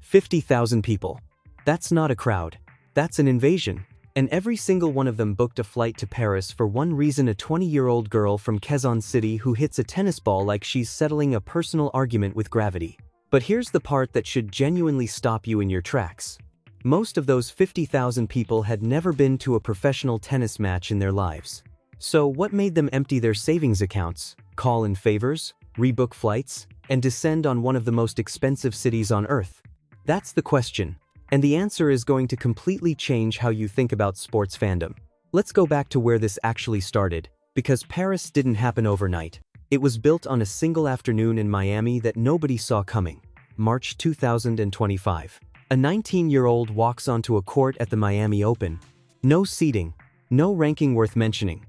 50,000 people. That's not a crowd. That's an invasion. And every single one of them booked a flight to Paris for one reason: a 20-year-old girl from Quezon City who hits a tennis ball like she's settling a personal argument with gravity. But here's the part that should genuinely stop you in your tracks. Most of those 50,000 people had never been to a professional tennis match in their lives. So what made them empty their savings accounts, call in favors, rebook flights, and descend on one of the most expensive cities on earth? That's the question. And the answer is going to completely change how you think about sports fandom. Let's go back to where this actually started, because Paris didn't happen overnight. It was built on a single afternoon in Miami that nobody saw coming. March 2025. A 19-year-old walks onto a court at the Miami Open. No seeding, no ranking worth mentioning.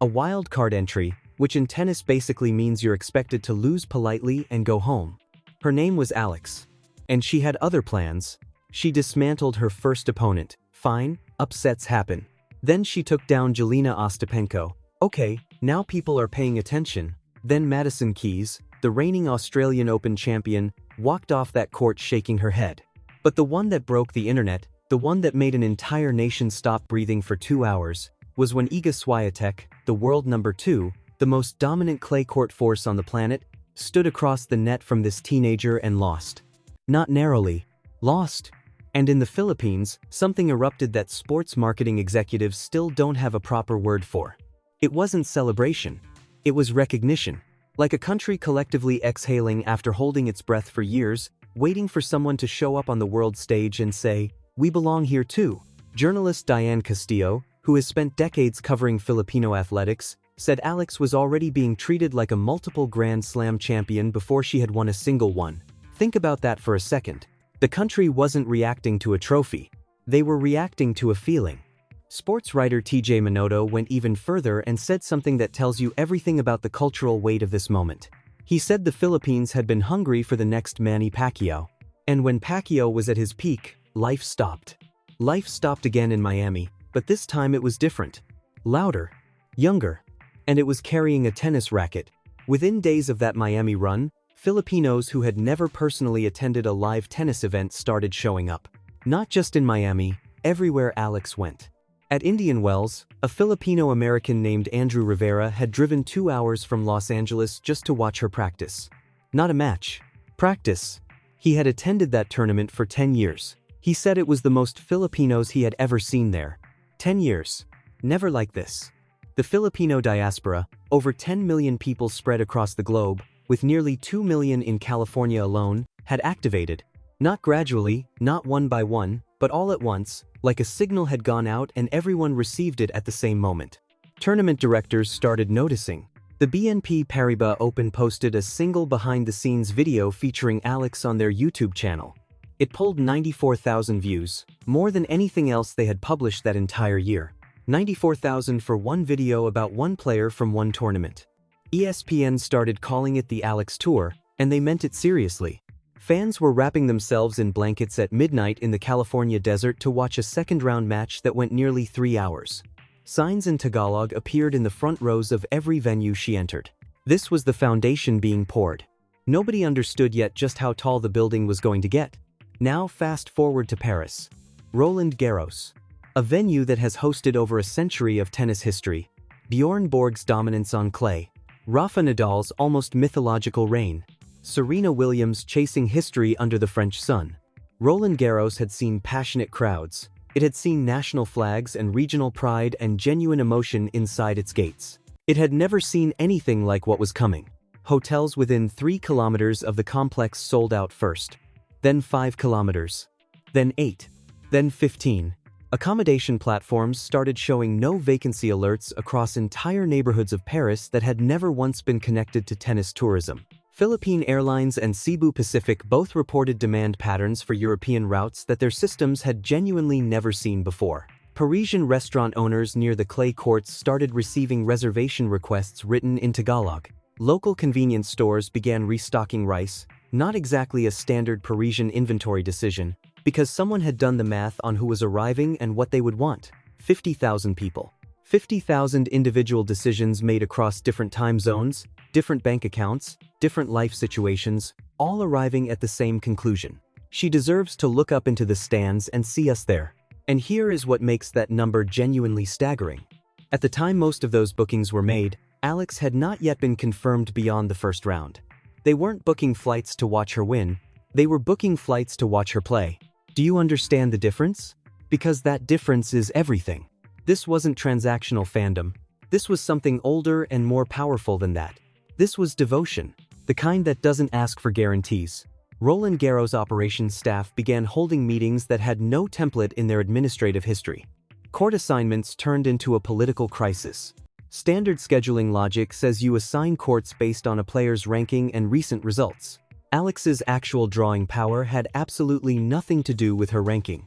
A wild card entry, which in tennis basically means you're expected to lose politely and go home. Her name was Alex. And she had other plans. She dismantled her first opponent. Fine, upsets happen. Then she took down Jelena Ostapenko. Okay, now people are paying attention. Then Madison Keys, the reigning Australian Open champion, walked off that court shaking her head. But the one that broke the internet, the one that made an entire nation stop breathing for 2 hours, was when Iga Swiatek, the world number 2, the most dominant clay court force on the planet, stood across the net from this teenager and lost. Not narrowly. Lost. And in the Philippines, something erupted that sports marketing executives still don't have a proper word for. It wasn't celebration. It was recognition. Like a country collectively exhaling after holding its breath for years, waiting for someone to show up on the world stage and say, "We belong here too." Journalist Diane Castillo, who has spent decades covering Filipino athletics, said Alex was already being treated like a multiple Grand Slam champion before she had won a single one. Think about that for a second. The country wasn't reacting to a trophy. They were reacting to a feeling. Sports writer TJ Minoto went even further and said something that tells you everything about the cultural weight of this moment. He said the Philippines had been hungry for the next Manny Pacquiao. And when Pacquiao was at his peak, life stopped. Life stopped again in Miami, but this time it was different. Louder. Younger. And it was carrying a tennis racket. Within days of that Miami run, Filipinos who had never personally attended a live tennis event started showing up. Not just in Miami, everywhere Alex went. At Indian Wells, a Filipino-American named Andrew Rivera had driven 2 hours from Los Angeles just to watch her practice. Not a match. Practice. He had attended that tournament for 10 years. He said it was the most Filipinos he had ever seen there. 10 years. Never like this. The Filipino diaspora, over 10 million people spread across the globe, with nearly 2 million in California alone, had activated. Not gradually, not one by one, but all at once, like a signal had gone out and everyone received it at the same moment. Tournament directors started noticing. The BNP Paribas Open posted a single behind-the-scenes video featuring Alex on their YouTube channel. It pulled 94,000 views, more than anything else they had published that entire year. 94,000 for one video about one player from one tournament. ESPN started calling it the Alex Tour, and they meant it seriously. Fans were wrapping themselves in blankets at midnight in the California desert to watch a second-round match that went nearly 3 hours. Signs in Tagalog appeared in the front rows of every venue she entered. This was the foundation being poured. Nobody understood yet just how tall the building was going to get. Now fast forward to Paris. Roland Garros. A venue that has hosted over a century of tennis history. Bjorn Borg's dominance on clay. Rafa Nadal's almost mythological reign. Serena Williams chasing history under the French sun. Roland Garros had seen passionate crowds. It had seen national flags and regional pride and genuine emotion inside its gates. It had never seen anything like what was coming. Hotels within 3 kilometers of the complex sold out first. Then 5 kilometers. Then 8. Then 15. Accommodation platforms started showing no vacancy alerts across entire neighborhoods of Paris that had never once been connected to tennis tourism. Philippine Airlines and Cebu Pacific both reported demand patterns for European routes that their systems had genuinely never seen before. Parisian restaurant owners near the clay courts started receiving reservation requests written in Tagalog. Local convenience stores began restocking rice, not exactly a standard Parisian inventory decision, because someone had done the math on who was arriving and what they would want. 50,000 people. 50,000 individual decisions made across different time zones, different bank accounts, different life situations, all arriving at the same conclusion. She deserves to look up into the stands and see us there. And here is what makes that number genuinely staggering. At the time most of those bookings were made, Alex had not yet been confirmed beyond the first round. They weren't booking flights to watch her win, they were booking flights to watch her play. Do you understand the difference? Because that difference is everything. This wasn't transactional fandom. This was something older and more powerful than that. This was devotion, the kind that doesn't ask for guarantees. Roland Garros operations staff began holding meetings that had no template in their administrative history. Court assignments turned into a political crisis. Standard scheduling logic says you assign courts based on a player's ranking and recent results. Alex's actual drawing power had absolutely nothing to do with her ranking.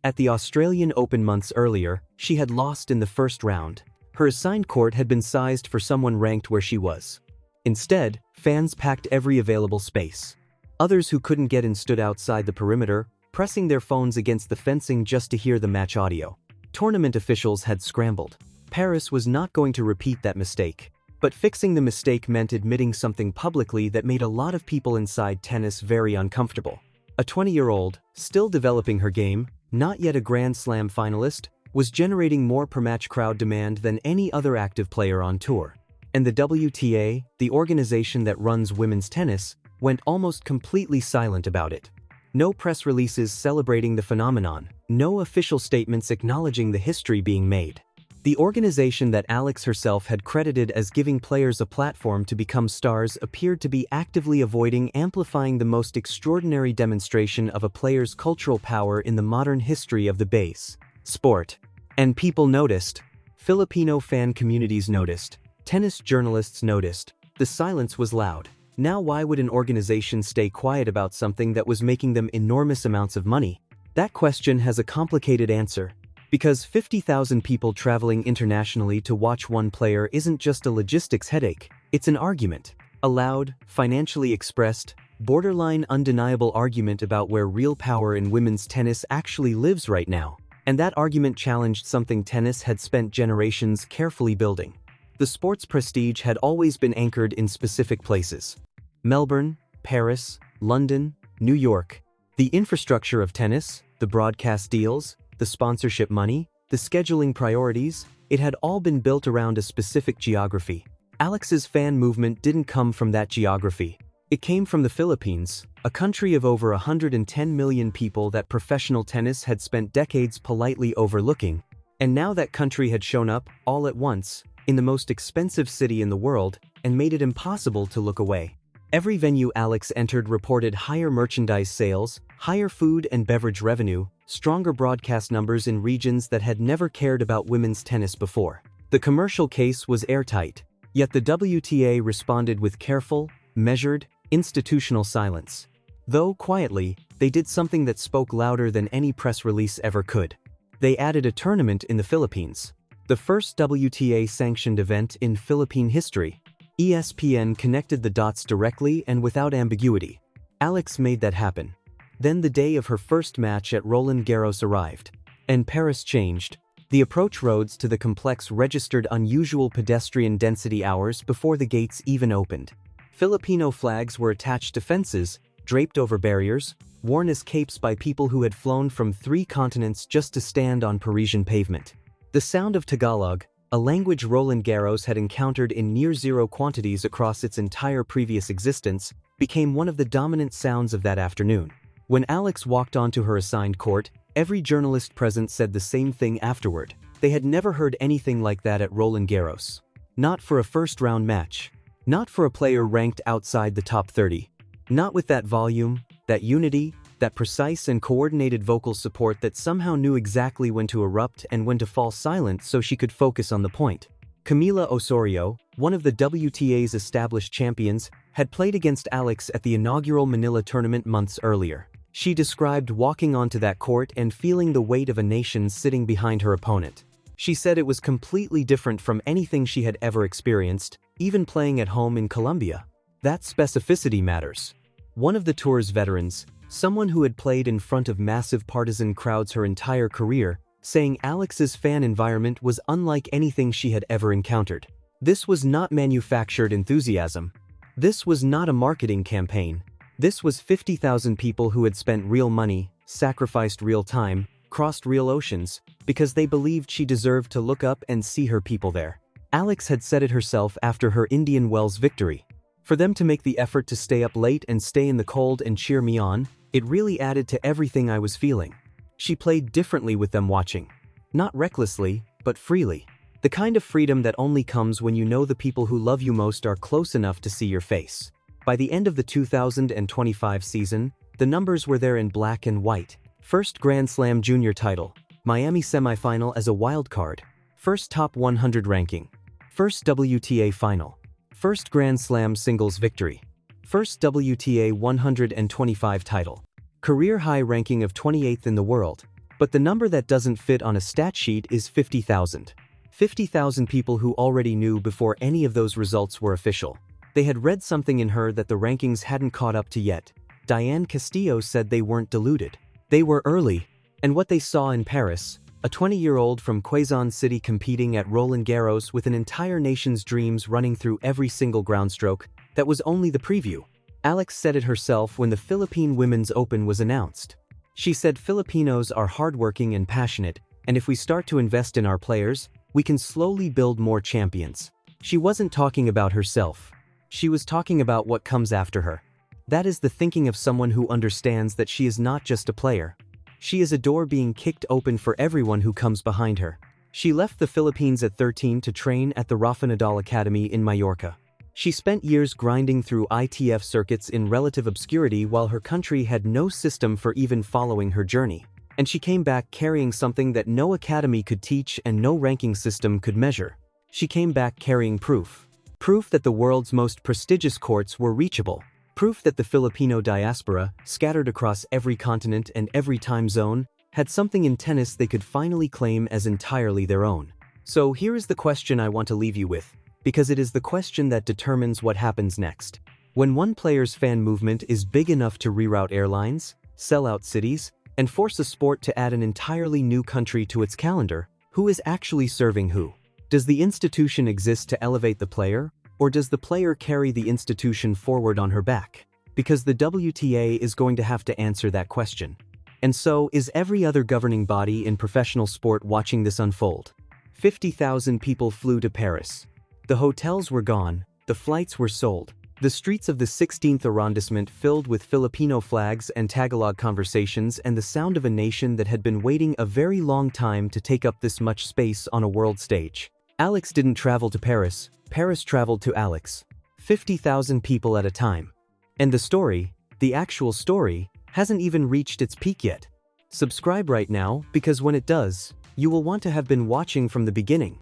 At the Australian Open months earlier, she had lost in the first round. Her assigned court had been sized for someone ranked where she was. Instead, fans packed every available space. Others who couldn't get in stood outside the perimeter, pressing their phones against the fencing just to hear the match audio. Tournament officials had scrambled. Paris was not going to repeat that mistake. But fixing the mistake meant admitting something publicly that made a lot of people inside tennis very uncomfortable. A 20-year-old, still developing her game, not yet a Grand Slam finalist, was generating more per-match crowd demand than any other active player on tour. And the WTA, the organization that runs women's tennis, went almost completely silent about it. No press releases celebrating the phenomenon, no official statements acknowledging the history being made. The organization that Alex herself had credited as giving players a platform to become stars appeared to be actively avoiding amplifying the most extraordinary demonstration of a player's cultural power in the modern history of the base sport. And people noticed. Filipino fan communities noticed. Tennis journalists noticed. The silence was loud. Now why would an organization stay quiet about something that was making them enormous amounts of money? That question has a complicated answer. Because 50,000 people traveling internationally to watch one player isn't just a logistics headache, it's an argument. A loud, financially expressed, borderline undeniable argument about where real power in women's tennis actually lives right now. And that argument challenged something tennis had spent generations carefully building. The sport's prestige had always been anchored in specific places. Melbourne, Paris, London, New York. The infrastructure of tennis, the broadcast deals, the sponsorship money, the scheduling priorities, it had all been built around a specific geography. Alex's fan movement didn't come from that geography. It came from the Philippines, a country of over 110 million people that professional tennis had spent decades politely overlooking. And now that country had shown up, all at once, in the most expensive city in the world, and made it impossible to look away. Every venue Alex entered reported higher merchandise sales, higher food and beverage revenue, stronger broadcast numbers in regions that had never cared about women's tennis before. The commercial case was airtight, yet the WTA responded with careful, measured, institutional silence. Though quietly, they did something that spoke louder than any press release ever could. They added a tournament in the Philippines. The first WTA-sanctioned event in Philippine history. ESPN connected the dots directly and without ambiguity. Alex made that happen. Then the day of her first match at Roland Garros arrived. And Paris changed. The approach roads to the complex registered unusual pedestrian density hours before the gates even opened. Filipino flags were attached to fences, draped over barriers, worn as capes by people who had flown from 3 continents just to stand on Parisian pavement. The sound of Tagalog, a language Roland Garros had encountered in near-zero quantities across its entire previous existence, became one of the dominant sounds of that afternoon. When Alex walked onto her assigned court, every journalist present said the same thing afterward. They had never heard anything like that at Roland Garros. Not for a first-round match. Not for a player ranked outside the top 30. Not with that volume, that unity, that precise and coordinated vocal support that somehow knew exactly when to erupt and when to fall silent so she could focus on the point. Camila Osorio, one of the WTA's established champions, had played against Alex at the inaugural Manila tournament months earlier. She described walking onto that court and feeling the weight of a nation sitting behind her opponent. She said it was completely different from anything she had ever experienced, even playing at home in Colombia. That specificity matters. One of the tour's veterans, someone who had played in front of massive partisan crowds her entire career, saying Alex's fan environment was unlike anything she had ever encountered. This was not manufactured enthusiasm. This was not a marketing campaign. This was 50,000 people who had spent real money, sacrificed real time, crossed real oceans, because they believed she deserved to look up and see her people there. Alex had said it herself after her Indian Wells victory. For them to make the effort to stay up late and stay in the cold and cheer me on, it really added to everything I was feeling. She played differently with them watching. Not recklessly, but freely. The kind of freedom that only comes when you know the people who love you most are close enough to see your face. By the end of the 2025 season, the numbers were there in black and white. First Grand Slam Junior title, Miami semifinal as a wild card, first top 100 ranking, first WTA final, first Grand Slam singles victory, first WTA 125 title, career high ranking of 28th in the world, but the number that doesn't fit on a stat sheet is 50,000. 50,000 people who already knew before any of those results were official. They had read something in her that the rankings hadn't caught up to yet. Diane Castillo said they weren't deluded. They were early, and what they saw in Paris, a 20-year-old from Quezon City competing at Roland Garros with an entire nation's dreams running through every single groundstroke, that was only the preview. Alex said it herself when the Philippine Women's Open was announced. She said Filipinos are hardworking and passionate, and if we start to invest in our players, we can slowly build more champions. She wasn't talking about herself. She was talking about what comes after her. That is the thinking of someone who understands that she is not just a player. She is a door being kicked open for everyone who comes behind her. She left the Philippines at 13 to train at the Rafa Nadal Academy in Mallorca. She spent years grinding through ITF circuits in relative obscurity while her country had no system for even following her journey. And she came back carrying something that no academy could teach and no ranking system could measure. She came back carrying proof. Proof that the world's most prestigious courts were reachable. Proof that the Filipino diaspora, scattered across every continent and every time zone, had something in tennis they could finally claim as entirely their own. So here is the question I want to leave you with, because it is the question that determines what happens next. When one player's fan movement is big enough to reroute airlines, sell out cities, and force a sport to add an entirely new country to its calendar, who is actually serving who? Does the institution exist to elevate the player? Or does the player carry the institution forward on her back? Because the WTA is going to have to answer that question. And so is every other governing body in professional sport watching this unfold. 50,000 people flew to Paris. The hotels were gone, the flights were sold. The streets of the 16th arrondissement filled with Filipino flags and Tagalog conversations and the sound of a nation that had been waiting a very long time to take up this much space on a world stage. Alex didn't travel to Paris. Paris traveled to Alex. 50,000 people at a time. And the story, the actual story, hasn't even reached its peak yet. Subscribe right now, because when it does, you will want to have been watching from the beginning.